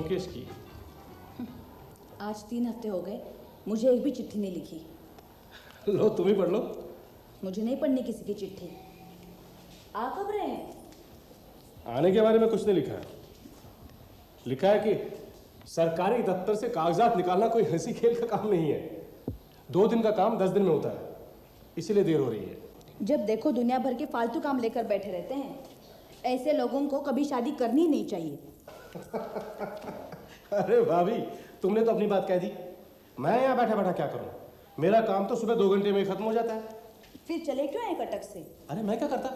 ब्योमकेश की। आज 3 हफ्ते हो गए, मुझे एक भी चिट्ठी नहीं लिखी। लो तुम ही पढ़ लो। मुझे नहीं पढ़नी किसी की चिट्ठी। आ कब रहे हैं? आने के बारे में कुछ नहीं लिखा है। लिखा है कि सरकारी दफ्तर से कागजात निकालना कोई हंसी खेल का काम नहीं है। 2 दिन का काम 10 दिन में होता है, इसीलिए देर हो रही है। जब देखो दुनिया भर के फालतू काम लेकर बैठे रहते हैं। ऐसे लोगों को कभी शादी करनी नहीं चाहिए। अरे भाभी, तुमने तो अपनी बात कह दी। मैं यहाँ बैठा बैठा क्या करूँ? मेरा काम तो सुबह 2 घंटे में खत्म हो जाता है। फिर चले क्यों आए कटक से? अरे मैं क्या करता?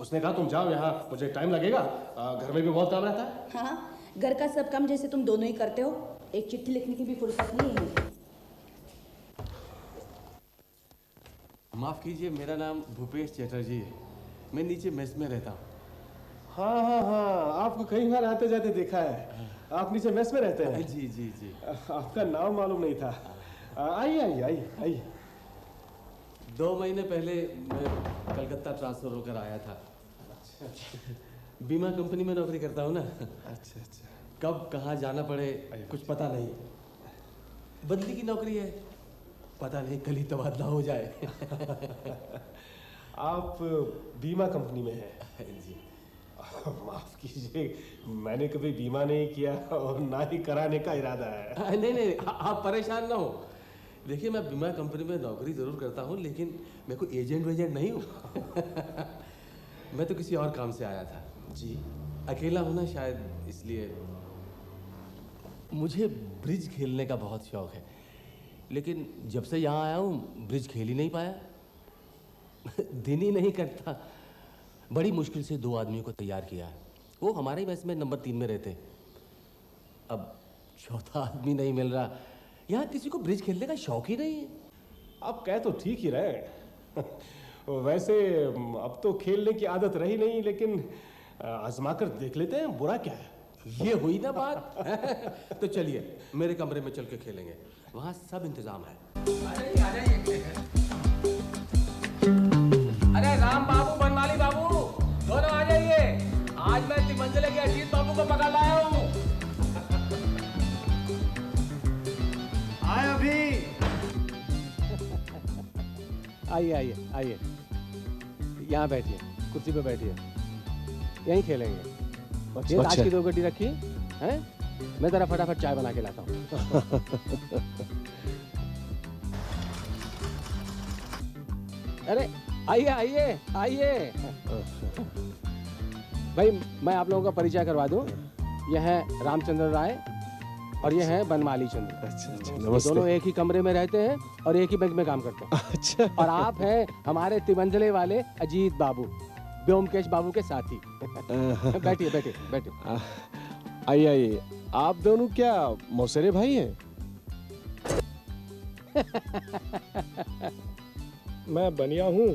उसने कहा तुम जाओ, यहाँ मुझे टाइम लगेगा, घर में भी बहुत काम रहता है। हाँ, घर का सब काम जैसे तुम दोनों ही करते हो, एक चिट्ठी लिखने की भी फुर्सत नहीं है मुझे। माफ कीजिए, मेरा नाम भूपेश चटर्जी है। मैं नीचे मेस में रहता हूँ। हाँ हाँ हाँ, आपको कई बार आते जाते देखा है। आप नीचे मेस में रहते हैं? जी जी जी। आपका नाम मालूम नहीं था। आइए आइए आइए आइए। 2 महीने पहले मैं कलकत्ता ट्रांसफर होकर आया था। अच्छा। बीमा कंपनी में नौकरी करता हूँ ना। अच्छा अच्छा। कब कहाँ जाना पड़े कुछ पता नहीं। बदली की नौकरी है, पता नहीं कल ही तबादला हो जाए। आप बीमा कंपनी में हैं? जी। माफ कीजिए, मैंने कभी बीमा नहीं किया और ना ही कराने का इरादा है। नहीं नहीं, आप परेशान ना हो। देखिए, मैं बीमा कंपनी में नौकरी जरूर करता हूँ, लेकिन मैं कोई एजेंट वेजेंट नहीं हूँ। मैं तो किसी और काम से आया था। जी। अकेला हूँ ना, शायद इसलिए। मुझे ब्रिज खेलने का बहुत शौक है, लेकिन जब से यहाँ आया हूँ ब्रिज खेल ही नहीं पाया। दिन ही नहीं कटता। बड़ी मुश्किल से 2 आदमियों को तैयार किया है। वो हमारे ही बैच में नंबर 3 में रहते। अब 4था आदमी नहीं मिल रहा। यहाँ किसी को ब्रिज खेलने का शौक ही नहीं है। आप कह तो ठीक ही रहे। वैसे अब तो खेलने की आदत रही नहीं, लेकिन आजमा कर देख लेते हैं, बुरा क्या है? ये हुई ना बात। तो चलिए मेरे कमरे में चल के खेलेंगे, वहाँ सब इंतजाम है। आ जाइए। अरे राम बाबू, बनवाली बाबू, दोनों आ जाइए। आज मैं तिमंजले के अजीत बाबू को पकड़ लाया हूँ। आए अभी। आइए आइए आइए, यहाँ बैठिए, कुर्सी पे बैठिए, यहीं खेलेंगे। ये आज की 2 गड्डी रखी है, मैं जरा फटाफट चाय बना के लाता हूँ। अरे आइए आइए आइए। भाई मैं आप लोगों का परिचय करवा दूं। यह है रामचंद्र राय और ये है बनमाली चंद्र। अच्छा अच्छा, नमस्ते। दोनों एक ही कमरे में रहते हैं और एक ही बैंक में काम करते हैं। अच्छा। और आप हैं हमारे तिमंजले वाले अजीत बाबू, ब्योमकेश बाबू के साथी। बैठिए बैठिए बैठिए। आइए आइए। आप दोनों क्या मौसेरे भाई हैं? मैं बनिया हूँ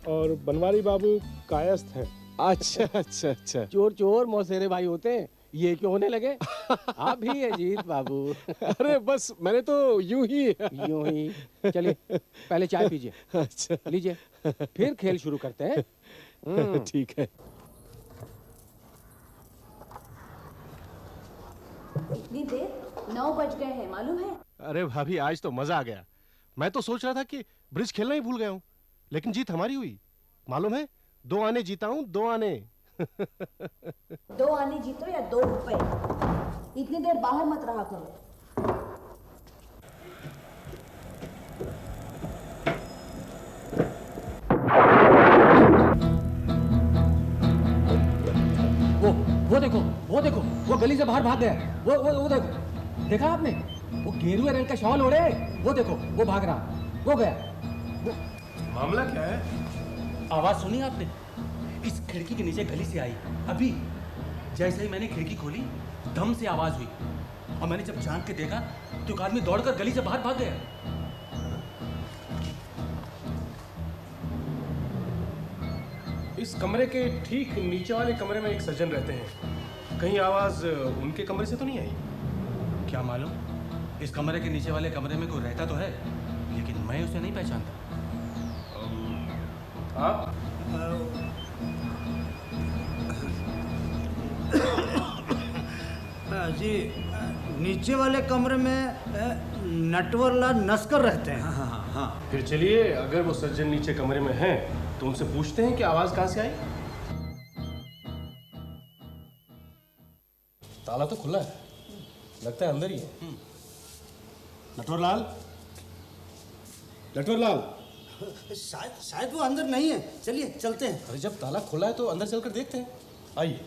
और बनवारी बाबू कायस्थ हैं। अच्छा अच्छा अच्छा। चोर चोर मौसेरे भाई होते हैं, ये क्यों होने लगे? आप भी अजीत बाबू। अरे बस मैंने तो यूं ही चलिए पहले चाय पीजिए। अच्छा लीजिए, फिर खेल शुरू करते हैं। ठीक है। इतनी देर? 9 बज गए हैं, मालूम है? अरे भाभी, आज तो मजा आ गया। मैं तो सोच रहा था कि ब्रिज खेलना ही भूल गया हूँ, लेकिन जीत हमारी हुई। मालूम है, 2 आने जीता हूँ, 2 आने। 2 आने जीतो या 2 रुपए। इतनी देर बाहर मत रहा करो। वो देखो, वो गली से बाहर भाग गया। वो देखो, देखा आपने? वो गेरुए रंग का शॉल ओढ़े, वो देखो, वो भाग रहा, वो गया। मामला क्या है? आवाज सुनी आपने? इस खिड़की के नीचे गली से आई अभी। जैसे ही मैंने खिड़की खोली, दम से आवाज हुई और मैंने जब झांक के देखा तो एक आदमी दौड़कर गली से बाहर भाग गया। इस कमरे के ठीक नीचे वाले कमरे में एक सज्जन रहते हैं। कहीं आवाज उनके कमरे से तो नहीं आई? क्या मालूम, इस कमरे के नीचे वाले कमरे में कोई रहता तो है, लेकिन मैं उसे नहीं पहचानता। आप? जी नीचे वाले कमरे में नटवरलाल नस्कर रहते हैं। हाँ हाँ हाँ। फिर चलिए, अगर वो सज्जन नीचे कमरे में हैं तो उनसे पूछते हैं कि आवाज कहां से आई। ताला तो खुला है, लगता है अंदर ही है। नटवरलाल, नटवरलाल। शायद वो अंदर नहीं है, चलिए चलते हैं। अरे जब ताला खुला है तो अंदर चलकर देखते हैं, आइए।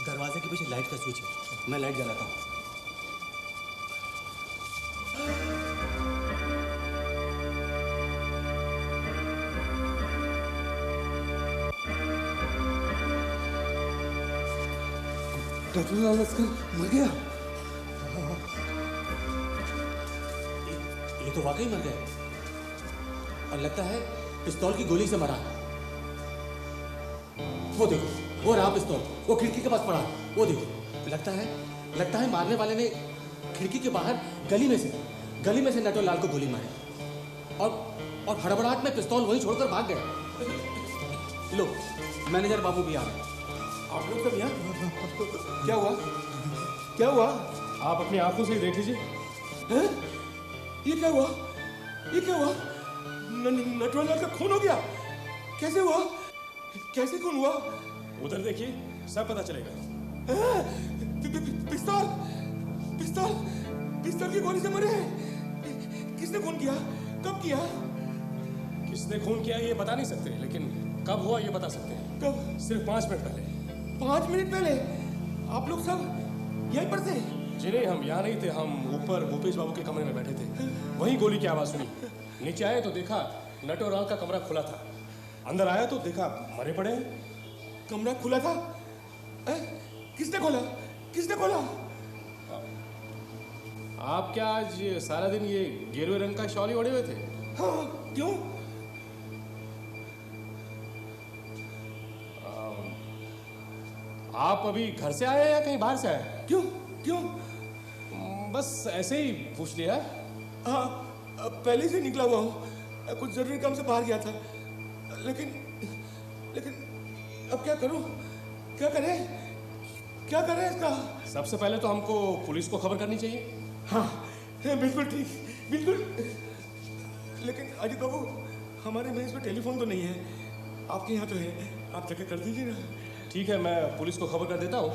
दरवाजे के पीछे लाइट का स्विच है, मैं लाइट जलाता हूँ। नटवरलाल नस्कर मर गया। ये तो वाकई मर गया और लगता है पिस्तौल की गोली से मरा। वो देखो, वो रहा पिस्तौल, वो खिड़की के पास पड़ा। वो देखो, लगता है मारने वाले ने खिड़की के बाहर गली में से नटवरलाल को गोली मारी और हड़बड़ाहट में पिस्तौल वहीं छोड़कर भाग गया। लो, मैनेजर बाबू भी आ गए। आप लोग सब यहाँ? क्या हुआ? क्या हुआ? आप अपनी आंखों से ही देख लीजिए। ये क्या हुआ? ये क्या हुआ? नटवरलाल का खून हो गया? कैसे हुआ? कैसे खून हुआ? उधर देखिए, सब पता चलेगा। पिस्तौल की गोली से मरे हैं। किसने खून किया? कब किया? किसने खून किया ये बता नहीं सकते, लेकिन कब हुआ ये बता सकते हैं। कब? सिर्फ 5 मिनट पहले। 5 मिनट पहले? आप लोग सब यहीं पर थे? जी नहीं, हम यहाँ नहीं थे, हम ऊपर भूपेश बाबू के कमरे में बैठे थे। वहीं गोली की आवाज सुनी, नीचे आए तो देखा नटवरलाल का कमरा खुला था। अंदर आया तो देखा मरे पड़े हैं। कमरा खुला था? किसने खोला? किसने खोला? आप क्या आज सारा दिन ये गेरुए रंग का शॉल ही ओढ़े हुए थे? हाँ, क्यों? आप अभी घर से आए या कहीं बाहर से आए? क्यों? क्यों? बस ऐसे ही पूछ लिया। हाँ, पहले से निकला हुआ हूँ, कुछ जरूरी काम से बाहर गया था, लेकिन अब क्या करूँ? क्या करें इसका? सबसे पहले तो हमको पुलिस को खबर करनी चाहिए। हाँ, बिल्कुल ठीक, बिल्कुल। लेकिन अजीत बाबू, हमारे मेज पे टेलीफोन तो नहीं है, आपके यहाँ तो है, आप जाके कर दीजिए ना। ठीक है, मैं पुलिस को खबर कर देता हूँ,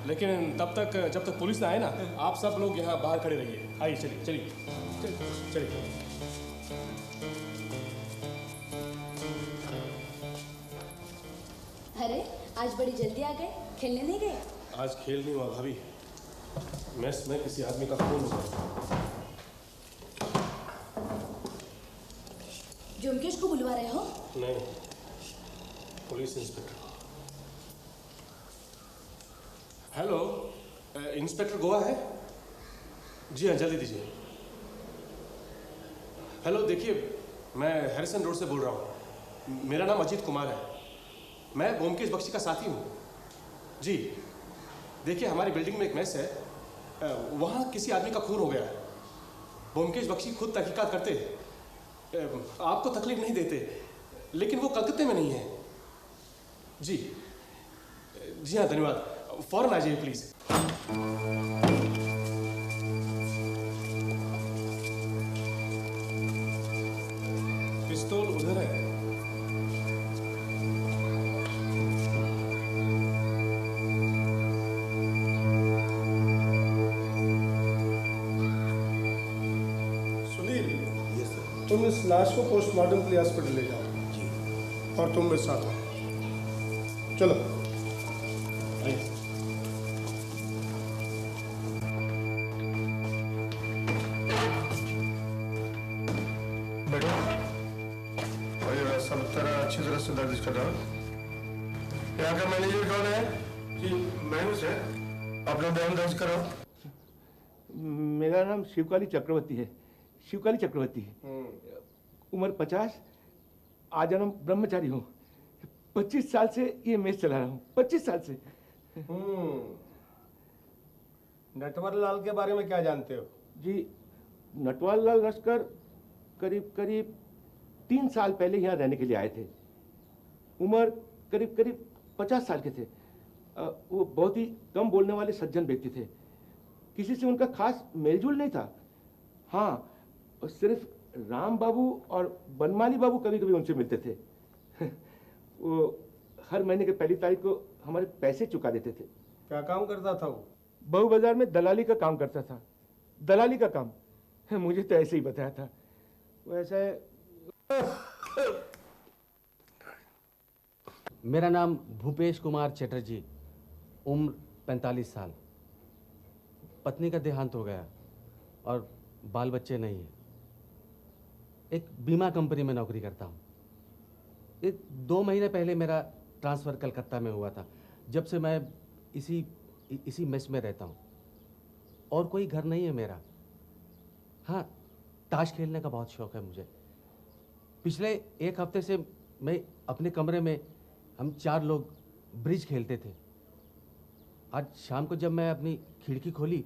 लेकिन तब तक जब तक पुलिस ना आए ना, आप सब लोग यहाँ बाहर खड़े रहिए। आइए, चलिए। अरे आज बड़ी जल्दी आ गए, खेलने नहीं गए? आज खेल नहीं हुआ भाभी, मेस में किसी आदमी का खून हो गया। जोमकेश को बुलवा रहे हो? नहीं, police inspector. Hello, inspector Goa है? जी हाँ, जल्दी दीजिए। हेलो, देखिए, मैं हैरिसन रोड से बोल रहा हूँ। मेरा नाम अजीत कुमार है, मैं ब्योमकेश बख्शी का साथी हूँ। जी, देखिए, हमारी बिल्डिंग में एक मेस है, वहाँ किसी आदमी का खून हो गया है। ब्योमकेश बख्शी खुद तहकीकात करते हैं, आपको तकलीफ नहीं देते, लेकिन वो कलकत्ते में नहीं है। जी हाँ, धन्यवाद। फौरन आ जाइए प्लीज। पिस्तौल उधर है। तुम इस लाश को पोस्टमार्टम के लिए हॉस्पिटल ले जाओ जी, और तुम मेरे साथ आओ। चलो। बैठो। और सब तरह अच्छी तरह से दर्ज कर रहा हूँ। यहाँ का मैनेजर कौन है? जी, मैं हूँ सर। अपना बयान दर्ज करो। मेरा नाम शिवकाली चक्रवर्ती है। शिवकाली चक्रवर्ती। उम्र 50, आजन्म ब्रह्मचारी हूँ। 25 साल से ये मेस चला रहा हूँ, 25 साल से। नटवरलाल के बारे में क्या जानते हो? जी, नटवरलाल नस्कर करीब 3 साल पहले यहाँ रहने के लिए आए थे। उम्र करीब करीब 50 साल के थे। वो बहुत ही कम बोलने वाले सज्जन व्यक्ति थे। किसी से उनका खास मेलजोल नहीं था। हाँ, सिर्फ राम बाबू और बनमाली बाबू कभी कभी उनसे मिलते थे। वो हर महीने के पहली तारीख को हमारे पैसे चुका देते थे। क्या काम करता था वो? बहु बाजार में दलाली का काम करता था। दलाली का काम? मुझे तो ऐसे ही बताया था। वो ऐसा है। मेरा नाम भूपेश कुमार चटर्जी, उम्र 45 साल। पत्नी का देहांत हो गया और बाल बच्चे नहीं है। एक बीमा कंपनी में नौकरी करता हूँ। 2 महीने पहले मेरा ट्रांसफ़र कलकत्ता में हुआ था। जब से मैं इसी मेस में रहता हूँ और कोई घर नहीं है मेरा। हाँ, ताश खेलने का बहुत शौक़ है मुझे। पिछले 1 हफ्ते से मैं अपने कमरे में हम 4 लोग ब्रिज खेलते थे। आज शाम को जब मैं अपनी खिड़की खोली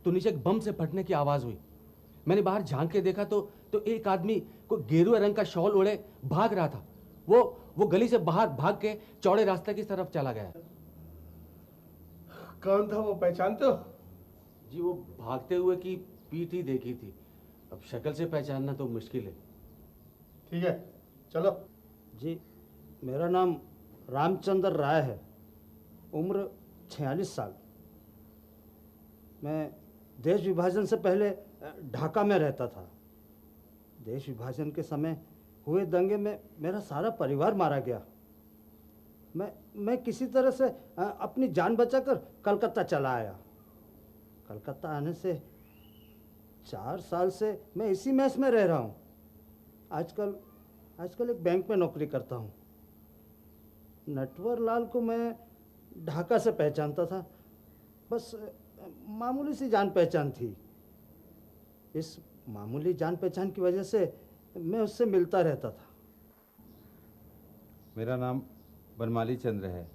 तो नीचे एक बम से फटने की आवाज़ हुई। मैंने बाहर झांक के देखा तो एक आदमी को गेरुआ रंग का शॉल ओढ़े भाग रहा था। वो गली से बाहर भाग के चौड़े रास्ते की तरफ चला गया। कौन था वो, पहचानते हो? जी, वो भागते हुए की पीठ ही देखी थी। अब शक्ल से पहचानना तो मुश्किल है। ठीक है, चलो। जी, मेरा नाम रामचंद्र राय है, उम्र 46 साल। मैं देश विभाजन से पहले ढाका में रहता था। देश विभाजन के समय हुए दंगे में मेरा सारा परिवार मारा गया। मैं किसी तरह से अपनी जान बचाकर कलकत्ता चला आया। कलकत्ता आने से 4 साल से मैं इसी मेस में रह रहा हूँ। आजकल एक बैंक में नौकरी करता हूँ। नटवर लाल को मैं ढाका से पहचानता था, बस मामूली सी जान पहचान थी। इस मामूली जान पहचान की वजह से मैं उससे मिलता रहता था। मेरा नाम बनमाली चंद्र है,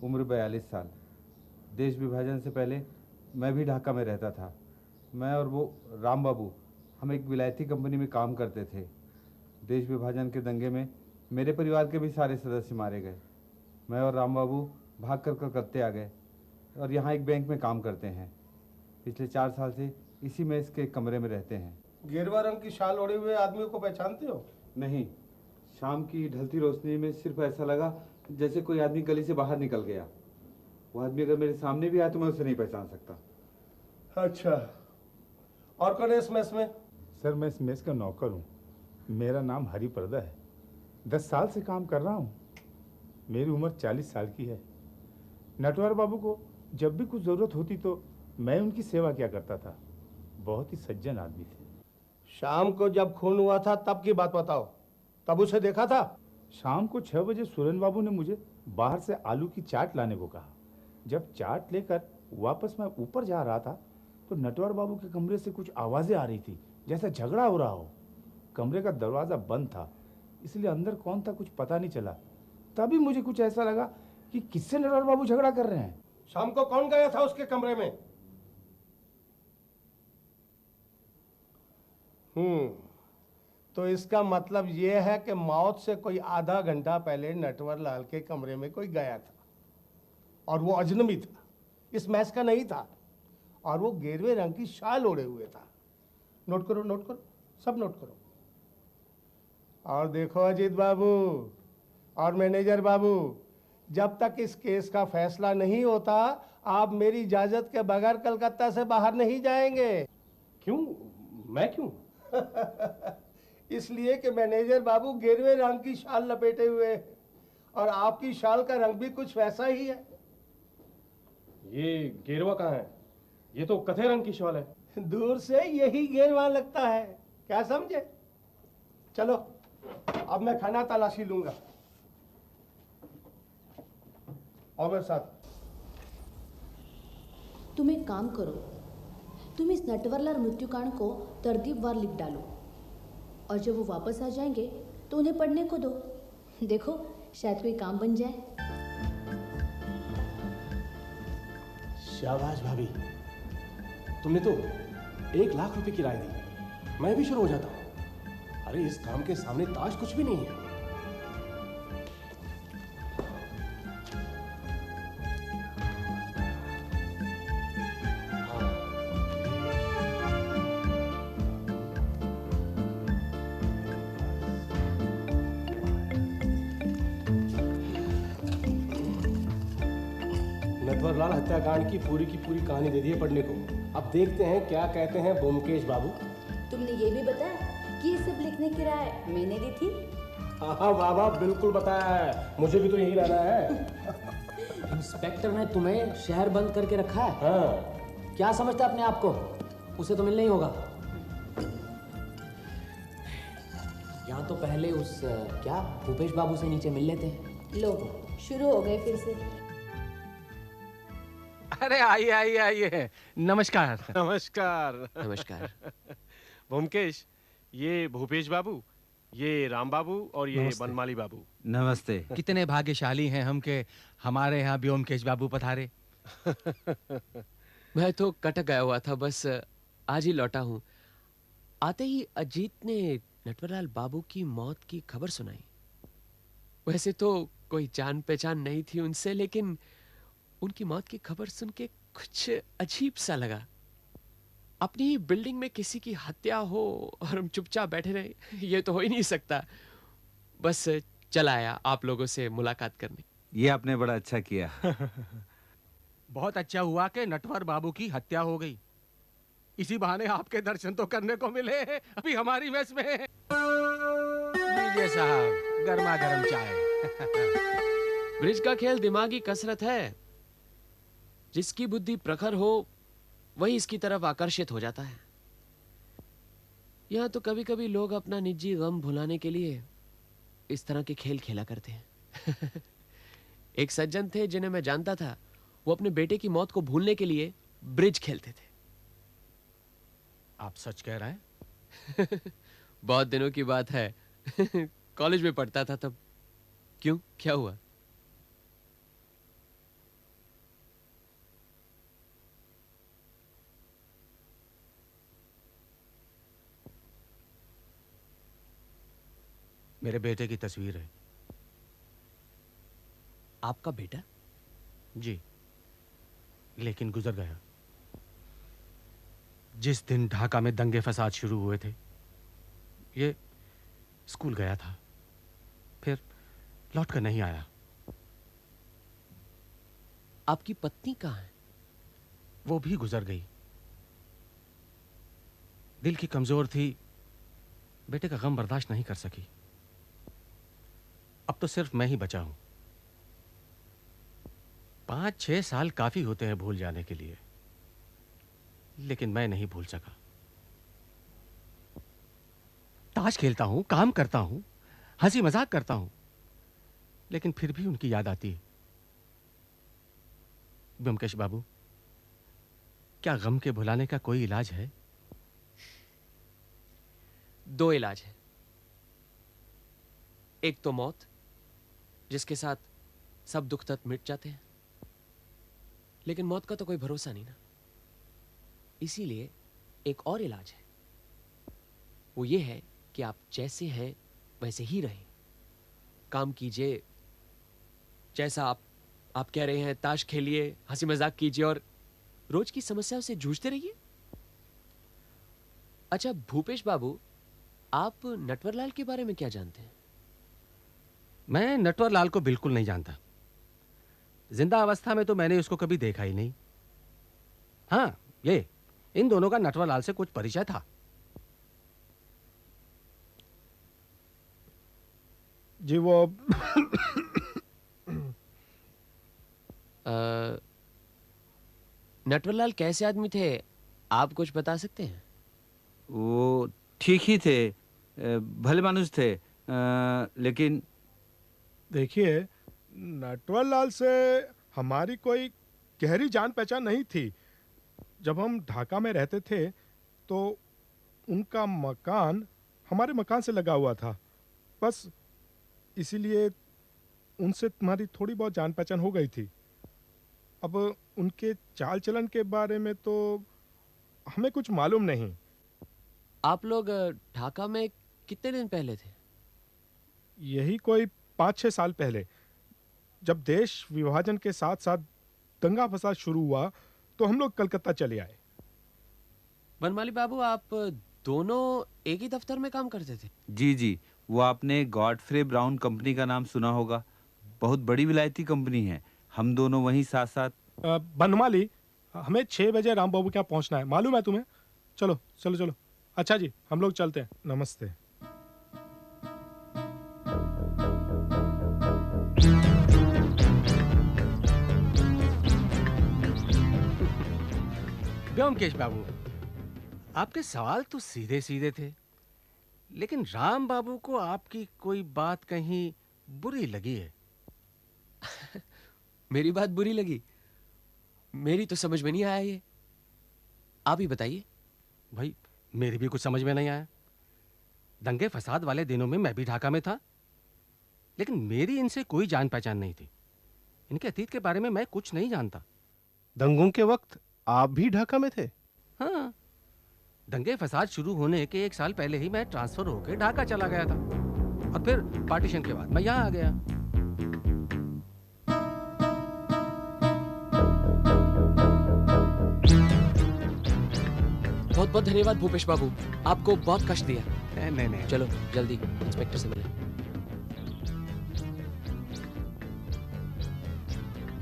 उम्र 42 साल। देश विभाजन से पहले मैं भी ढाका में रहता था। मैं और वो राम बाबू हम एक विलायती कंपनी में काम करते थे। देश विभाजन के दंगे में मेरे परिवार के भी सारे सदस्य मारे गए। मैं और राम बाबू भाग कर कलकत्ते आ गए और यहाँ एक बैंक में काम करते हैं। पिछले 4 साल से इसी मेस के कमरे में रहते हैं। गेरुआ रंग की शाल ओढ़े हुए आदमी को पहचानते हो? नहीं, शाम की ढलती रोशनी में सिर्फ ऐसा लगा जैसे कोई आदमी गली से बाहर निकल गया। वो आदमी अगर मेरे सामने भी आया तो मैं उसे नहीं पहचान सकता। अच्छा, और कौन है इस मेस में? सर, मैं इस मेस का नौकर हूँ। मेरा नाम हरिप्रदा है। 10 साल से काम कर रहा हूँ। मेरी उम्र 40 साल की है। नटवर बाबू को जब भी कुछ ज़रूरत होती तो मैं उनकी सेवा किया करता था। बहुत ही सज्जन आदमी थे। शाम को जब खून हुआ था तब की बात बताओ, तब उसे देखा था? शाम को 6 बजे सुरेन बाबू ने मुझे बाहर से आलू की चाट लाने को कहा। जब चाट लेकर वापस मैं ऊपर जा रहा था तो नटवर बाबू के कमरे से कुछ आवाज़ें आ रही थी, जैसे झगड़ा हो रहा हो। कमरे का दरवाज़ा बंद था, इसलिए अंदर कौन था कुछ पता नहीं चला। तभी मुझे कुछ ऐसा लगा कि किससे नटवर बाबू झगड़ा कर रहे हैं। शाम को कौन गया था उसके कमरे में? तो इसका मतलब यह है कि मौत से कोई आधा घंटा पहले नटवर लाल के कमरे में कोई गया था और वो अजनबी था, इस मैस का नहीं था, और वो गेरुए रंग की शाल ओढ़े हुए था। नोट करो, नोट करो, सब नोट करो। और देखो अजीत बाबू और मैनेजर बाबू, जब तक इस केस का फैसला नहीं होता आप मेरी इजाजत के बगैर कलकत्ता से बाहर नहीं जाएंगे। क्यों? मैं क्यों? इसलिए कि मैनेजर बाबू गेरुए रंग की शाल लपेटे हुए हैं और आपकी शाल का रंग भी कुछ वैसा ही है। ये गेरुआ कहाँ है? ये तो कथे रंग की शाल है। दूर से यही गेरुआ लगता है, क्या समझे? चलो अब मैं खाना तलाशी लूंगा। और मेरे साथ। तुम एक काम करो, तुम इस नटवरलाल मृत्युकांड को तरतीबवार लिख डालो और जब वो वापस आ जाएंगे तो उन्हें पढ़ने को दो। देखो शायद कोई काम बन जाए। शाबाश भाभी, तुमने तो 1 लाख रुपए की राय दी। मैं भी शुरू हो जाता हूँ। अरे इस काम के सामने ताश कुछ भी नहीं है। नटवरलाल हत्याकांड की पूरी कहानी दे दी है पढ़ने को। अब देखते हैं क्या कहते हैं ब्योमकेश बाबू। तुमने ये भी बताया कि ये सब लिखने की राय मैंने दी थी? हाँ बाबा, बिल्कुल बताया है, मुझे भी तो यही रहना है। इंस्पेक्टर ने तुम्हें शहर बंद करके रखा है? हाँ। क्या समझता है अपने आप को? उसे तो मिलना ही होगा। यहाँ तो पहले उस क्या भूपेश बाबू से नीचे मिल लेते हैं। लो शुरू हो गए फिर से। अरे आइए आइए आइए, नमस्कार। नमस्कार। नमस्कार। ब्योमकेश, ये भूपेश बाबू, ये राम बाबू और ये बनमाली बाबू। नमस्ते। कितने भाग्यशाली हैं हम के हमारे यहाँ ब्योमकेश बाबू पधारे। मैं तो कटक गया हुआ था, बस आज ही लौटा हूँ। आते ही अजीत ने नटवरलाल बाबू की मौत की खबर सुनाई। वैसे तो कोई जान पहचान नहीं थी उनसे, लेकिन उनकी मौत की खबर सुन के कुछ अजीब सा लगा। अपनी ही बिल्डिंग में किसी की हत्या हो और हम चुपचाप बैठे रहे, ये तो हो ही नहीं सकता। बस चला आया आप लोगों से मुलाकात करने। ये आपने बड़ा अच्छा किया। बहुत अच्छा हुआ कि नटवर बाबू की हत्या हो गई। इसी बहाने आपके दर्शन तो करने को मिले। अभी हमारी मेस में लीजिए साहब, गर्मा गर्म चाय। ब्रिज का खेल दिमागी कसरत है। जिसकी बुद्धि प्रखर हो वही इसकी तरफ आकर्षित हो जाता है। यहाँ तो कभी कभी लोग अपना निजी गम भुलाने के लिए इस तरह के खेल खेला करते हैं। एक सज्जन थे जिन्हें मैं जानता था, वो अपने बेटे की मौत को भूलने के लिए ब्रिज खेलते थे। आप सच कह रहे हैं? बहुत दिनों की बात है। कॉलेज में पढ़ता था तब। क्यों, क्या हुआ? मेरे बेटे की तस्वीर है। आपका बेटा? जी, लेकिन गुजर गया। जिस दिन ढाका में दंगे फसाद शुरू हुए थे, ये स्कूल गया था, फिर लौट कर नहीं आया। आपकी पत्नी कहाँ है? वो भी गुजर गई। दिल की कमजोर थी, बेटे का गम बर्दाश्त नहीं कर सकी। अब तो सिर्फ मैं ही बचा हूं। 5-6 साल काफी होते हैं भूल जाने के लिए, लेकिन मैं नहीं भूल सका। ताश खेलता हूं, काम करता हूं, हंसी मजाक करता हूं, लेकिन फिर भी उनकी याद आती है। ब्योमकेश बाबू, क्या गम के भुलाने का कोई इलाज है? 2 इलाज है। एक तो मौत, जिसके साथ सब दुख दर्द मिट जाते हैं, लेकिन मौत का तो कोई भरोसा नहीं ना। इसीलिए एक और इलाज है। वो ये है कि आप जैसे हैं वैसे ही रहें। काम कीजिए जैसा आप कह रहे हैं, ताश खेलिए, हंसी मजाक कीजिए और रोज की समस्याओं से जूझते रहिए। अच्छा भूपेश बाबू, आप नटवरलाल के बारे में क्या जानते हैं? मैं नटवरलाल को बिल्कुल नहीं जानता। जिंदा अवस्था में तो मैंने उसको कभी देखा ही नहीं। हाँ, ये इन दोनों का नटवरलाल से कुछ परिचय था। जी वो नटवरलाल कैसे आदमी थे, आप कुछ बता सकते हैं? वो ठीक ही थे, भले मानुस थे, लेकिन देखिए, नटवरलाल से हमारी कोई गहरी जान पहचान नहीं थी। जब हम ढाका में रहते थे तो उनका मकान हमारे मकान से लगा हुआ था, बस इसीलिए उनसे तुम्हारी थोड़ी बहुत जान पहचान हो गई थी। अब उनके चाल चलन के बारे में तो हमें कुछ मालूम नहीं। आप लोग ढाका में कितने दिन पहले थे? यही कोई 5-6 साल पहले, जब देश विभाजन के साथ साथ दंगा फसाद शुरू हुआ तो हम लोग कलकत्ता चले आए। बनमाली बाबू, आप दोनों एक ही दफ्तर में काम करते थे? जी जी, वो आपने गॉडफ्रे ब्राउन कंपनी का नाम सुना होगा। बहुत बड़ी विलायती कंपनी है। हम दोनों वहीं साथ साथ बनमाली, हमें 6 बजे राम बाबू के यहाँ पहुँचना है, मालूम है तुम्हें? चलो चलो चलो। अच्छा जी, हम लोग चलते हैं। नमस्ते। ब्योमकेश बाबू, आपके सवाल तो सीधे सीधे थे, लेकिन राम बाबू को आपकी कोई बात कहीं बुरी लगी है। मेरी बात बुरी लगी? मेरी तो समझ में नहीं आया ये, आप ही बताइए। भाई मेरी भी कुछ समझ में नहीं आया। दंगे फसाद वाले दिनों में मैं भी ढाका में था, लेकिन मेरी इनसे कोई जान पहचान नहीं थी। इनके अतीत के बारे में मैं कुछ नहीं जानता। दंगों के वक्त आप भी ढाका में थे? हाँ, दंगे फसाद शुरू होने के 1 साल पहले ही मैं ट्रांसफर होकर ढाका चला गया था, और फिर पार्टीशन के बाद मैं यहाँ आ गया। बहुत बहुत धन्यवाद भूपेश बाबू, आपको बहुत कष्ट दिया। नहीं। चलो जल्दी इंस्पेक्टर से मिलें।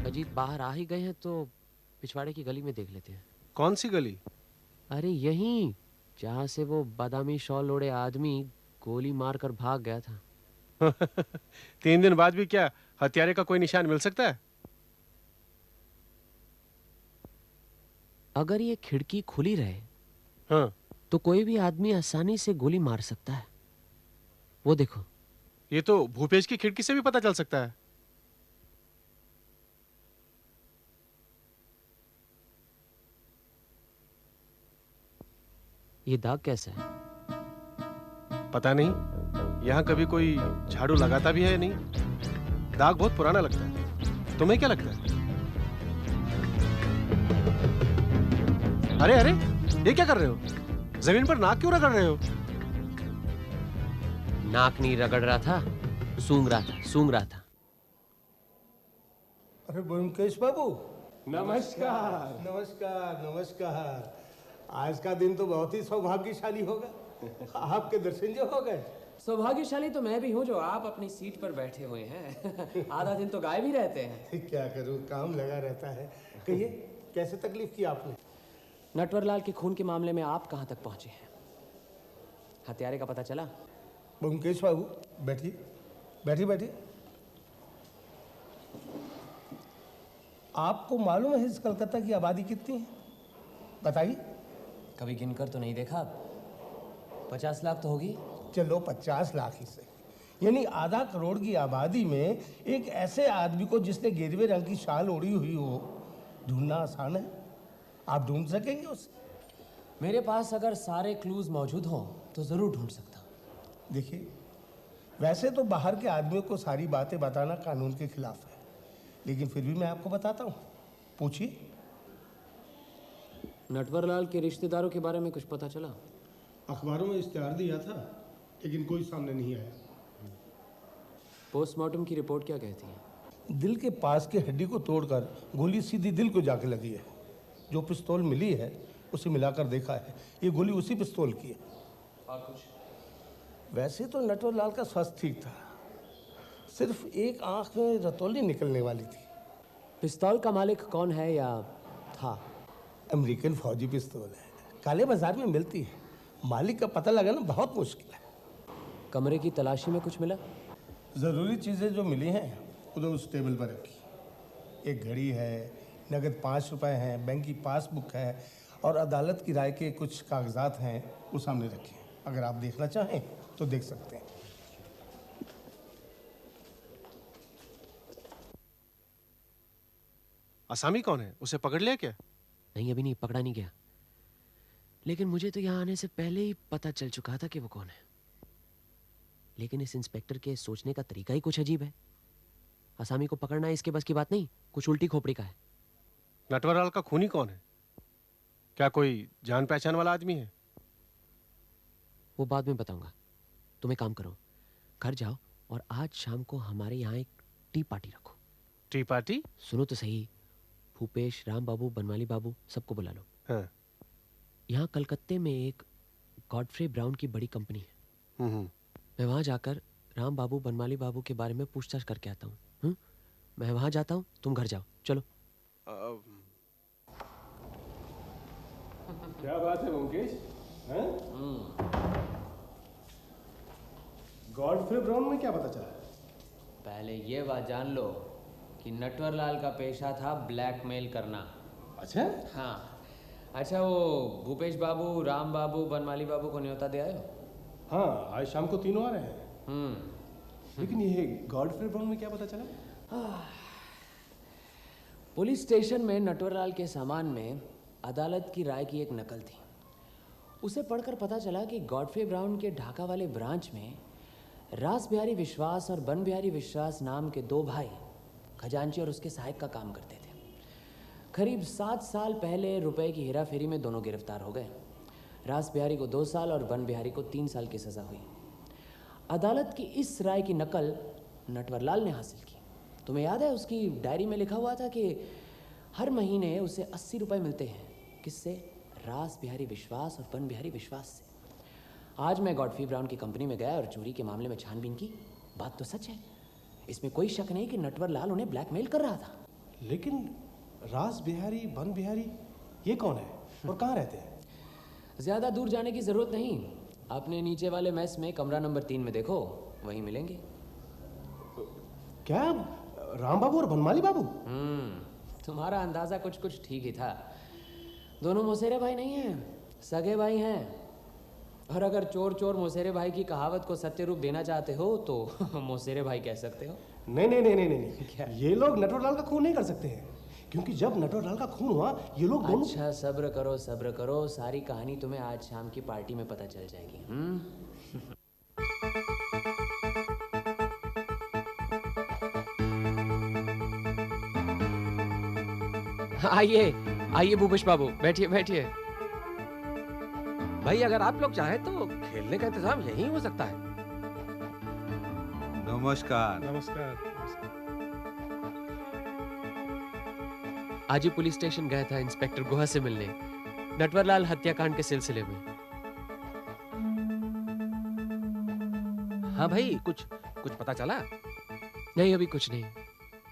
अजीत बाहर आ ही गए हैं तो पिछवाड़े की गली में देख लेते हैं। कौन सी गली? अरे यहीं, जहाँ से वो बादामी शॉल ओढ़े आदमी गोली मारकर भाग गया था। 3 दिन बाद भी क्या हत्यारे का कोई निशान मिल सकता है? अगर ये खिड़की खुली रहे हाँ, तो कोई भी आदमी आसानी से गोली मार सकता है। वो देखो। ये तो भूपेश की खिड़की से भी पता चल सकता है। ये दाग कैसा है? पता नहीं, यहाँ कभी कोई झाड़ू लगाता भी है या नहीं। दाग बहुत पुराना लगता है। तुम्हें क्या लगता है? अरे अरे, ये क्या कर रहे हो? जमीन पर नाक क्यों रगड़ रहे हो? नाक नहीं रगड़ रहा था, सूंघ रहा था। अरे ब्योमकेश बाबू, नमस्कार। नमस्कार नमस्कार। आज का दिन तो बहुत ही सौभाग्यशाली होगा। आपके दर्शन जो हो गए। सौभाग्यशाली तो मैं भी हूँ जो आप अपनी सीट पर बैठे हुए हैं। आधा दिन तो गायब ही रहते हैं। क्या करूँ, काम लगा रहता है। कहिए, कैसे तकलीफ की आपने? नटवरलाल के खून के मामले में आप कहाँ तक पहुँचे हैं? हत्यारे का पता चला? ब्योमकेश बाबू बैठिए, बैठिए। आपको मालूम है इस कलकत्ता की आबादी कितनी है? बताइए। कभी गिनकर तो नहीं देखा। 50 लाख तो होगी। चलो 50 लाख ही से, यानी आधा करोड़ की आबादी में एक ऐसे आदमी को जिसने गेरुए रंग की शाल ओढ़ी हुई हो, ढूंढना आसान है? आप ढूंढ सकेंगे उसे? मेरे पास अगर सारे क्लूज मौजूद हों तो जरूर ढूंढ सकता हूँ। देखिए, वैसे तो बाहर के आदमियों को सारी बातें बताना कानून के खिलाफ है, लेकिन फिर भी मैं आपको बताता हूँ। पूछिए। नटवरलाल के रिश्तेदारों के बारे में कुछ पता चला? अखबारों में इश्तेहार दिया था, लेकिन कोई सामने नहीं आया। पोस्टमार्टम की रिपोर्ट क्या कहती है? दिल के पास की हड्डी को तोड़कर गोली सीधी दिल को जाके लगी है। जो पिस्तौल मिली है उसे मिलाकर देखा है, ये गोली उसी पिस्तौल की है। और कुछ? वैसे तो नटवरलाल का स्वास्थ्य ठीक था, सिर्फ एक आंख में रतौली निकलने वाली थी। पिस्तौल का मालिक कौन है या था? अमेरिकन फौजी पिस्तौल है, काले बाजार में मिलती है। मालिक का पता लगाना बहुत मुश्किल है। कमरे की तलाशी में कुछ मिला? ज़रूरी चीज़ें जो मिली हैं उधर उस टेबल पर रखी। एक घड़ी है, नगद 5 रुपए हैं, बैंक की पासबुक है और अदालत की राय के कुछ कागजात हैं, वो सामने रखे हैं। अगर आप देखना चाहें तो देख सकते हैं। आसामी कौन है? उसे पकड़ लिया क्या? नहीं, अभी नहीं पकड़ा नहीं गया, लेकिन मुझे तो यहाँ आने से पहले ही पता चल चुका था कि वो कौन है। लेकिन इस इंस्पेक्टर के सोचने का तरीका ही कुछ अजीब है। आसामी को पकड़ना इसके बस की बात नहीं, कुछ उल्टी खोपड़ी का है। नटवरलाल का खूनी कौन है? क्या कोई जान पहचान वाला आदमी है? वो बाद में बताऊंगा। तुम एक काम करो, घर जाओ और आज शाम को हमारे यहाँ एक टी पार्टी रखो। T party? सुनो तो सही, भूपेश, राम बाबू, बनमाली बाबू सबको बुला लो। हाँ। यहाँ कलकत्ते में एक गॉडफ्रे ब्राउन की बड़ी कंपनी है। मैं वहाँ जाकर राम बाबू, बनमाली बाबू के बारे में पूछताछ करके आता हूँ। मैं वहाँ जाता हूँ, तुम घर जाओ। चलो। क्या बात है मुकेश? गॉडफ्रे ब्राउन में क्या पता चला? पहले ये बात जान लो कि नटवरलाल का पेशा था ब्लैकमेल करना। अच्छा? हाँ। अच्छा, वो भूपेश बाबू, राम बाबू, बनमाली बाबू को न्योता दे आए हो? हाँ, आज शाम को तीनों आ रहे हैं। लेकिन ये गॉडफ्रे ब्राउन में क्या पता चला? पुलिस स्टेशन में नटवरलाल के सामान में अदालत की राय की एक नकल थी। उसे पढ़कर पता चला कि गॉडफ्रे ब्राउन के ढाका वाले ब्रांच में रास बिहारी विश्वास और बन बिहारी विश्वास नाम के दो भाई खजांची और उसके सहायक का काम करते थे। करीब 7 साल पहले रुपए की हेराफेरी में दोनों गिरफ्तार हो गए। रास बिहारी को 2 साल और बन बिहारी को 3 साल की सज़ा हुई। अदालत की इस राय की नकल नटवरलाल ने हासिल की। तुम्हें याद है, उसकी डायरी में लिखा हुआ था कि हर महीने उसे 80 रुपये मिलते हैं। किससे? रास बिहारी विश्वास और बन बिहारी विश्वास से। आज मैं गॉडफ्रे ब्राउन की कंपनी में गया और चोरी के मामले में छानबीन की। बात तो सच है, इसमें कोई शक नहीं कि नटवरलाल उन्हें ब्लैकमेल कर रहा था। लेकिन रास बिहारी, बन बिहारी, ये कौन है और कहाँ रहते हैं? ज़्यादा दूर जाने की ज़रूरत नहीं। अपने नीचे वाले मेस में कमरा नंबर 3 में देखो, वहीं मिलेंगे। क्या राम बाबू और बनमाली बाबू? तुम्हारा अंदाज़ा कुछ कुछ ठीक ही था। दोनों मौसेरे भाई नहीं हैं, सगे भाई हैं। और अगर चोर चोर मौसेरे भाई की कहावत को सत्य रूप देना चाहते हो तो मौसेरे भाई कह सकते हो। नहीं नहीं नहीं नहीं नहीं, क्या? ये लोग नटवरलाल का खून नहीं कर सकते हैं, क्योंकि जब नटवरलाल का खून हुआ ये लोग दोनों। अच्छा, सब्र करो, सारी कहानी तुम्हें आज शाम की पार्टी में पता चल जाएगी। आइए आइए भूपेश बाबू, बैठिए बैठिए। भाई अगर आप लोग चाहें तो खेलने का इंतजाम यहीं हो सकता है। नमस्कार। नमस्कार। आज ही पुलिस स्टेशन गया था इंस्पेक्टर गुहा से मिलने, नटवरलाल हत्याकांड के सिलसिले में। हाँ भाई, कुछ पता चला? नहीं, अभी कुछ नहीं।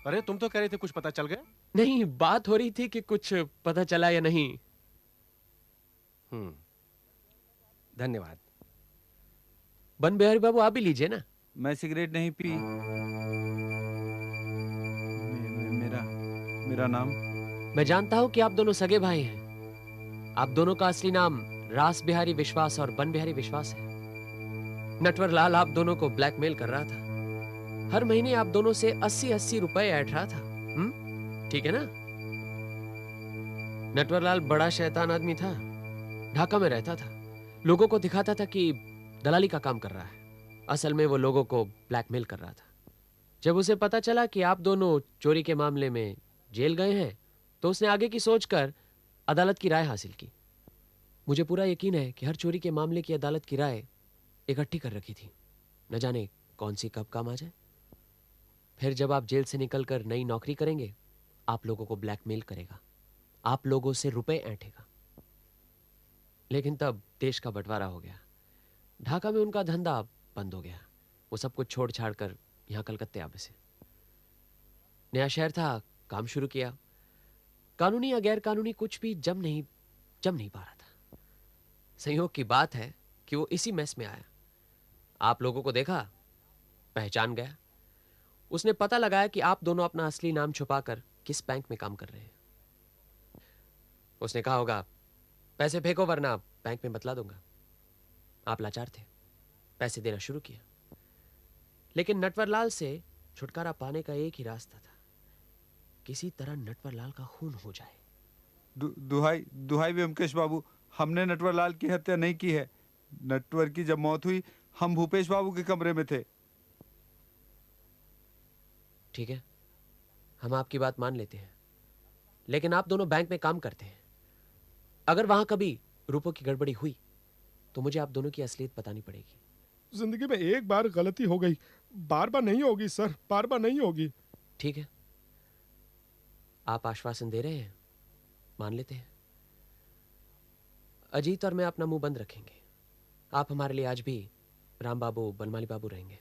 अरे तुम तो कह रहे थे कुछ पता चल गया। नहीं, बात हो रही थी कि कुछ पता चला या नहीं। धन्यवाद। बन बिहारी बाबू, आप भी लीजिए ना। मैं सिगरेट नहीं पी। मेरा नाम? मैं जानता हूं कि आप दोनों सगे भाई हैं। आप दोनों का असली नाम रास बिहारी विश्वास और बन बिहारी विश्वास है। नटवरलाल आप दोनों को ब्लैकमेल कर रहा था। हर महीने आप दोनों से 80-80 रुपए ऐंठ रहा था। ठीक है ना? नटवरलाल बड़ा शैतान आदमी था। ढाका में रहता था, लोगों को दिखाता था कि दलाली का काम कर रहा है। असल में वो लोगों को ब्लैकमेल कर रहा था। जब उसे पता चला कि आप दोनों चोरी के मामले में जेल गए हैं, तो उसने आगे की सोचकर अदालत की राय हासिल की। मुझे पूरा यकीन है कि हर चोरी के मामले की अदालत की राय इकट्ठी कर रखी थी। न जाने कौन सी कब काम आ जाए। फिर जब आप जेल से निकलकर नई नौकरी करेंगे, आप लोगों को ब्लैकमेल करेगा, आप लोगों से रुपए ऐंठेगा। लेकिन तब देश का बंटवारा हो गया। ढाका में उनका धंधा बंद हो गया। वो सब कुछ छोड़ छाड़ कर यहाँ कलकत्ते आ बसे। नया शहर था, काम शुरू किया। कानूनी या गैर कानूनी कुछ भी जम नहीं पा रहा था। संयोग की बात है कि वो इसी मेस में आया। आप लोगों को देखा, पहचान गया। उसने पता लगाया कि आप दोनों अपना असली नाम छुपाकर किस बैंक में काम कर रहे हैं। उसने कहा होगा, पैसे फेंको वरना बैंक में बतला दूंगा। आप लाचार थे, पैसे देना शुरू किया। लेकिन नटवरलाल से छुटकारा पाने का एक ही रास्ता था, किसी तरह नटवरलाल का खून हो जाए। दुहाई व्योमकेश बाबू, हमने नटवरलाल की हत्या नहीं की है। नटवर की जब मौत हुई, हम भूपेश बाबू के कमरे में थे। ठीक है, हम आपकी बात मान लेते हैं, लेकिन आप दोनों बैंक में काम करते हैं। अगर वहां कभी रुपयों की गड़बड़ी हुई तो मुझे आप दोनों की असलियत बतानी पड़ेगी। जिंदगी में एक बार गलती हो गई, बार बार नहीं होगी सर, बार बार नहीं होगी। ठीक है, आप आश्वासन दे रहे हैं, मान लेते हैं। अजीत और मैं अपना मुंह बंद रखेंगे। आप हमारे लिए आज भी राम बाबू, बनमाली बाबू रहेंगे।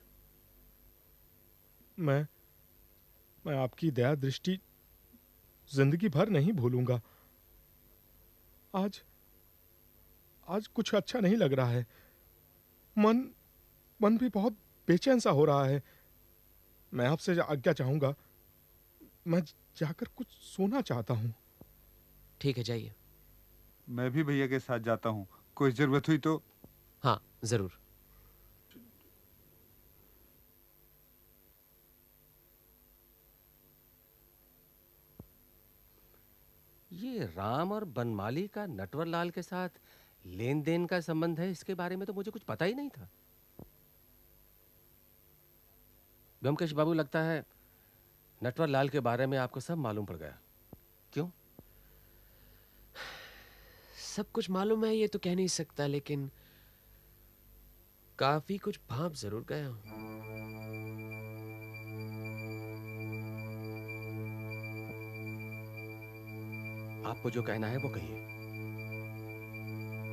मैं आपकी दया दृष्टि जिंदगी भर नहीं भूलूंगा। आज आज कुछ अच्छा नहीं लग रहा है। मन भी बहुत बेचैन सा हो रहा है। मैं आपसे आज्ञा चाहूंगा, मैं जाकर कुछ सोना चाहता हूँ। ठीक है, जाइए। मैं भी भैया के साथ जाता हूँ, कोई जरूरत हुई तो। हाँ, जरूर। ये राम और बनमाली का नटवरलाल के साथ लेन देन का संबंध है, इसके बारे में तो मुझे कुछ पता ही नहीं था। ब्योमकेश बाबू, लगता है नटवरलाल के बारे में आपको सब मालूम पड़ गया। क्यों? सब कुछ मालूम है ये तो कह नहीं सकता, लेकिन काफी कुछ भांप जरूर गया हूं। आपको जो कहना है वो कहिए।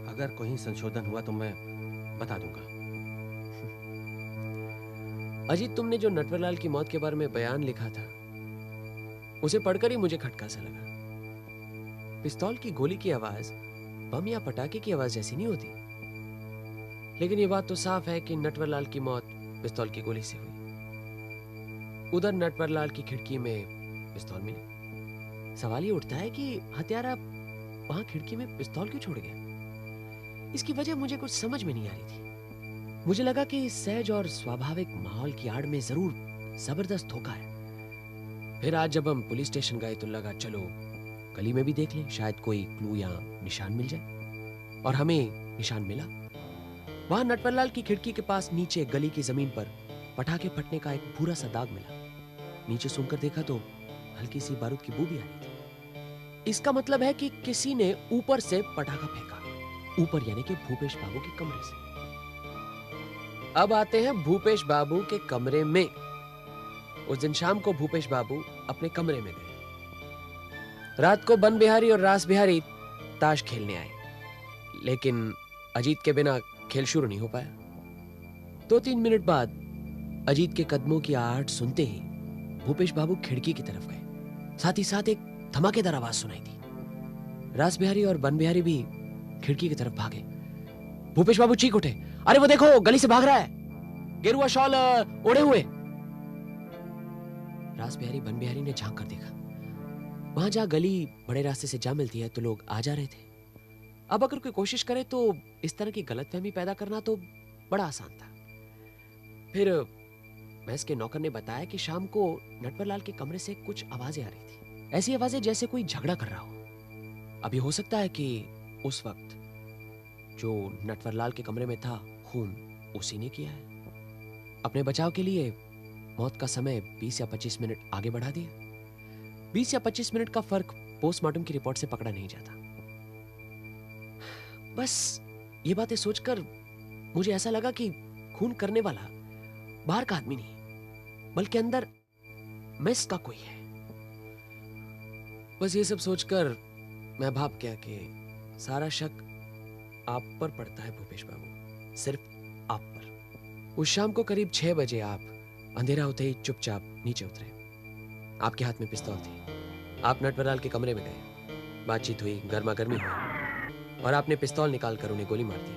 अगर कोई संशोधन हुआ तो मैं बता दूंगा। अजीत, तुमने जो नटवरलाल की मौत के बारे में बयान लिखा था, उसे पढ़कर ही मुझे खटका सा लगा। पिस्तौल की गोली की आवाज बम या पटाखे की आवाज जैसी नहीं होती, लेकिन ये बात तो साफ है कि नटवरलाल की मौत पिस्तौल की गोली से हुई। उधर नटवरलाल की खिड़की में पिस्तौल मिली। सवाल ये उठता है कि हत्यारा वहां खिड़की में पिस्तौल क्यों छोड़ गया? इसकी वजह मुझे कुछ समझ में नहीं आ रही थी। मुझे लगा कि सहज और स्वाभाविक माहौल की आड़ में जरूर जबरदस्त धोखा है। फिर आज जब हम पुलिस स्टेशन गए तो लगा चलो गली में भी देख लें, शायद कोई क्लू या निशान मिल जाए। और हमें निशान मिला। वहां नटवरलाल की खिड़की के पास नीचे गली की जमीन पर पटाखे फटने का एक भूरा सा दाग मिला। नीचे सुनकर देखा तो हल्की सी बारूद की बू भी आ रही थी। इसका मतलब है कि किसी ने ऊपर से पटाखा फेंका। ऊपर यानी कि भूपेश बाबू के कमरे से। अब आते हैं भूपेश बाबू के कमरे में। उस दिन शाम को भूपेश बाबू अपने कमरे में गए। रात को बन बिहारी और रास बिहारी ताश खेलने आए, लेकिन अजीत के बिना खेल शुरू नहीं हो पाया। 2-3 मिनट बाद अजीत के कदमों की आहट सुनते ही भूपेश बाबू खिड़की की तरफ गए। साथ ही साथ एक धमाकेदार आवाज सुनाई दी। रास बिहारी और बन बिहारी भी खिड़की की तरफ भागे। भूपेश बाबू चीख उठे, अरे वो देखो गली से भाग रहा है, गेरुआ शॉल ओढ़े हुए। रास बिहारी बन बिहारी ने झांक कर देखा। वहां जहां गली बड़े रास्ते से जा मिलती है तो लोग आ जा रहे थे। अब अगर कोई कोशिश करे तो इस तरह की गलतफहमी पैदा करना तो बड़ा आसान था। फिर महस के नौकर ने बताया कि शाम को नटवरलाल के कमरे से कुछ आवाजें आ रही थी। ऐसी आवाजें जैसे कोई झगड़ा कर रहा हो। अभी हो सकता है कि उस वक्त जो नटवरलाल के कमरे में था, खून उसी ने किया है। अपने बचाव के लिए मौत का समय 20 या 25 मिनट आगे बढ़ा दिया। 20 या 25 मिनट का फर्क पोस्टमार्टम की रिपोर्ट से पकड़ा नहीं जाता। बस ये बातें सोचकर मुझे ऐसा लगा कि खून करने वाला बाहर का आदमी नहीं, बल्कि अंदर मेस का कोई है। बस ये सब सोचकर मैं भाप गया कि सारा शक आप पर पड़ता है भूपेश बाबू, सिर्फ आप पर। उस शाम को करीब 6 बजे आप अंधेरा होते ही चुपचाप नीचे उतरे। आपके हाथ में पिस्तौल थी। आप नटवरलाल के कमरे में गए। बातचीत हुई, गर्मा गर्मी हुई और आपने पिस्तौल निकालकर उन्हें गोली मार दी।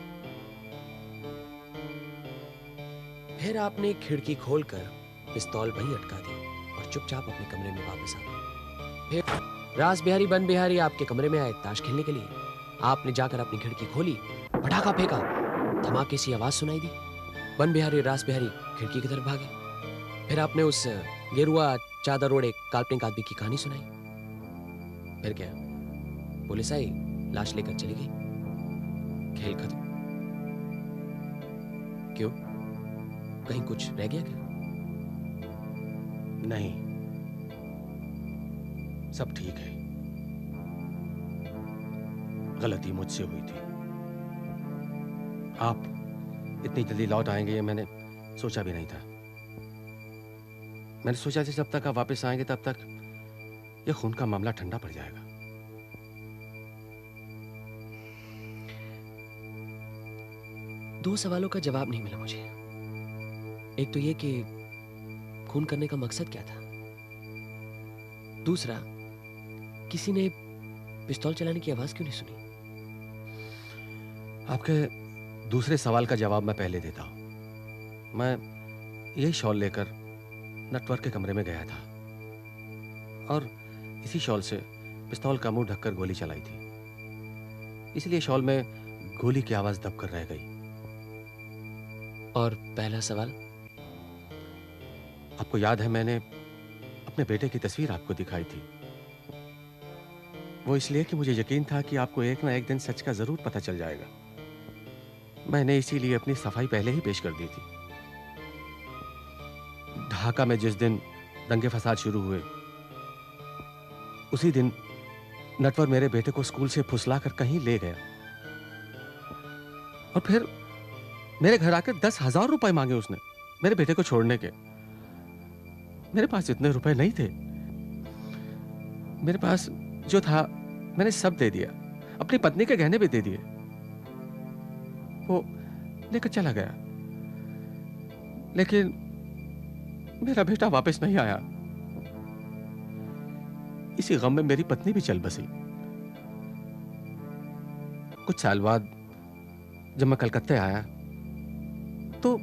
फिर आपने खिड़की खोलकर पिस्तौल वहीं अटका दी और चुपचाप अपने कमरे में वापस आ गए। फिर रास बिहारी बन बिहारी आपके कमरे में आए ताश खेलने के लिए। आपने जाकर अपनी खिड़की खोली, पटाखा फेंका, धमाके सी आवाज सुनाई दी। बन बिहारी और रास बिहारी खिड़की की तरफ भागे। फिर आपने उस गेरुआ चादर ओढ़े काल्पनिक आदमी की कहानी सुनाई। फिर क्या, पुलिस आई, लाश लेकर चली गई। खेल खत्म। क्यों, कहीं कुछ रह गया क्या? नहीं, सब ठीक है। गलती मुझसे हुई थी। आप इतनी जल्दी लौट आएंगे ये मैंने सोचा भी नहीं था। मैंने सोचा था जब तक आप वापस आएंगे तब तक ये खून का मामला ठंडा पड़ जाएगा। दो सवालों का जवाब नहीं मिला मुझे। एक तो ये कि खून करने का मकसद क्या था, दूसरा किसी ने पिस्तौल चलाने की आवाज क्यों नहीं सुनी? आपके दूसरे सवाल का जवाब मैं पहले देता हूं। मैं यही शॉल लेकर नटवर के कमरे में गया था और इसी शॉल से पिस्तौल का मुंह ढककर गोली चलाई थी। इसलिए शॉल में गोली की आवाज दबकर रह गई। और पहला सवाल? आपको याद है मैंने अपने बेटे की तस्वीर आपको दिखाई थी। वो इसलिए कि मुझे यकीन था कि आपको एक ना एक दिन सच का जरूर पता चल जाएगा। मैंने इसीलिए अपनी सफाई पहले ही पेश कर दी थी। ढाका में जिस दिन दंगे फसाद शुरू हुए, उसी दिन नटवर मेरे बेटे को स्कूल से फुसलाकर कहीं ले गया और फिर मेरे घर आकर 10,000 रुपए मांगे उसने मेरे बेटे को छोड़ने के। मेरे पास इतने रुपए नहीं थे। मेरे पास जो था मैंने सब दे दिया, अपनी पत्नी के गहने भी दे दिए। वो लेकर चला गया, लेकिन मेरा बेटा वापस नहीं आया। इसी गम में मेरी पत्नी भी चल बसी। कुछ साल बाद जब मैं कलकत्ते आया तो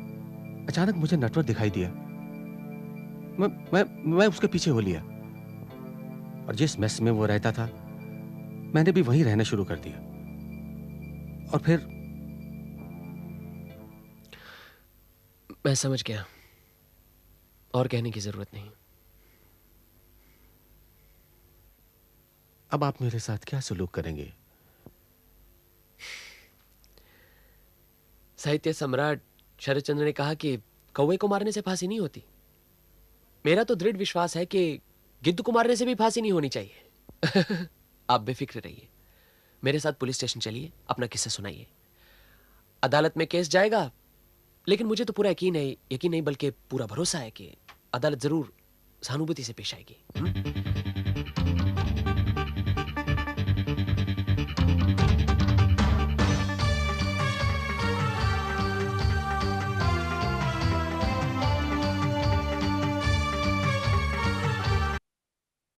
अचानक मुझे नटवर दिखाई दिया। मैं उसके पीछे हो लिया और जिस मेस में वो रहता था मैंने भी वहीं रहना शुरू कर दिया। और फिर मैं समझ गया, और कहने की जरूरत नहीं। अब आप मेरे साथ क्या सलूक करेंगे? साहित्य सम्राट शरद चंद्र ने कहा कि कौवे को मारने से फांसी नहीं होती। मेरा तो दृढ़ विश्वास है कि गिद्ध को मारने से भी फांसी नहीं होनी चाहिए। आप बेफिक्र रहिए, मेरे साथ पुलिस स्टेशन चलिए, अपना किस्सा सुनाइए। अदालत में केस जाएगा, लेकिन मुझे तो पूरा यकीन नहीं बल्कि पूरा भरोसा है कि अदालत जरूर सहानुभूति से पेश आएगी।